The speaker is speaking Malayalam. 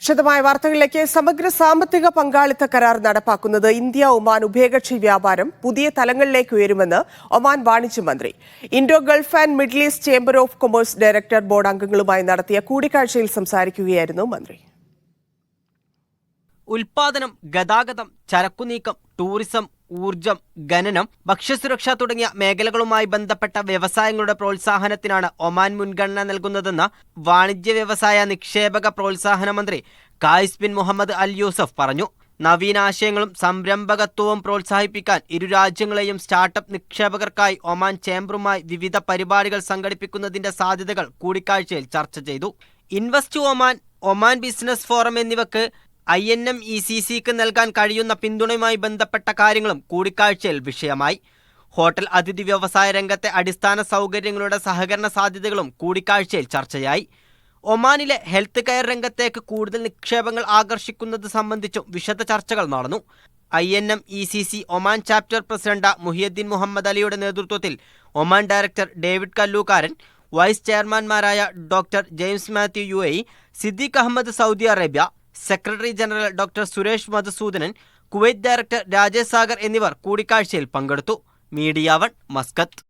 വിശദമായ വാർത്തകളിലേക്ക്. സമഗ്ര സാമ്പത്തിക പങ്കാളിത്ത കരാർ നടപ്പാക്കുന്നത് ഇന്ത്യ ഒമാൻ ഉഭയകക്ഷി വ്യാപാരം പുതിയ തലങ്ങളിലേക്ക് ഉയരുമെന്ന് ഒമാൻ വാണിജ്യ മന്ത്രി. Indo Gulf and middle east chamber of commerce director board അംഗങ്ങളുമായി നടത്തിയ കൂടിക്കാഴ്ചയിൽ സംസാരിക്കുകയായിരുന്നു മന്ത്രി. ഉൽപാദനം, ഗതാഗതം, ചരക്കുനീക്കം, ടൂറിസം, ഊർജം, ഖനനം, ഭക്ഷ്യസുരക്ഷ തുടങ്ങിയ മേഖലകളുമായി ബന്ധപ്പെട്ട വ്യവസായങ്ങളുടെ പ്രോത്സാഹനത്തിനാണ് ഒമാൻ മുൻഗണന നൽകുന്നതെന്ന് വാണിജ്യ വ്യവസായ നിക്ഷേപക പ്രോത്സാഹന മന്ത്രി കായിസ് ബിൻ മുഹമ്മദ് അൽ യൂസഫ് പറഞ്ഞു. നവീനാശയങ്ങളും സംരംഭകത്വവും പ്രോത്സാഹിപ്പിക്കാൻ ഇരു രാജ്യങ്ങളെയും സ്റ്റാർട്ടപ്പ് നിക്ഷേപകർക്കായി ഒമാൻ ചേംബറുമായി വിവിധ പരിപാടികൾ സംഘടിപ്പിക്കുന്നതിന്റെ സാധ്യതകൾ കൂടിക്കാഴ്ചയിൽ ചർച്ച ചെയ്തു. Invest Oman, Oman business forum എന്നിവക്ക് INM-ECCക്ക് നൽകാൻ കഴിയുന്ന പിന്തുണയുമായി ബന്ധപ്പെട്ട കാര്യങ്ങളും കൂടിക്കാഴ്ചയിൽ വിഷയമായി. ഹോട്ടൽ അതിഥി വ്യവസായ രംഗത്തെ അടിസ്ഥാന സൗകര്യങ്ങളുടെ സഹകരണ സാധ്യതകളും കൂടിക്കാഴ്ചയിൽ ചർച്ചയായി. ഒമാനിലെ ഹെൽത്ത് കെയർ രംഗത്തേക്ക് കൂടുതൽ നിക്ഷേപങ്ങൾ ആകർഷിക്കുന്നത് സംബന്ധിച്ചും വിശദ ചർച്ചകൾ നടന്നു. INM-ECC Oman chapter president Muhiyuddin Muhammad അലിയുടെ നേതൃത്വത്തിൽ Oman director David Kallookkaran, vice ചെയർമാൻമാരായ doctor James Mathew UAE, Siddique Ahmed Saudi Arabia, secretary general doctor Suresh Madhusoodanan, Kuwait director Rajesh Sagar എന്നിവർ കൂടിക്കാഴ്ചയിൽ പങ്കെടുത്തു. Media 1 Muscat.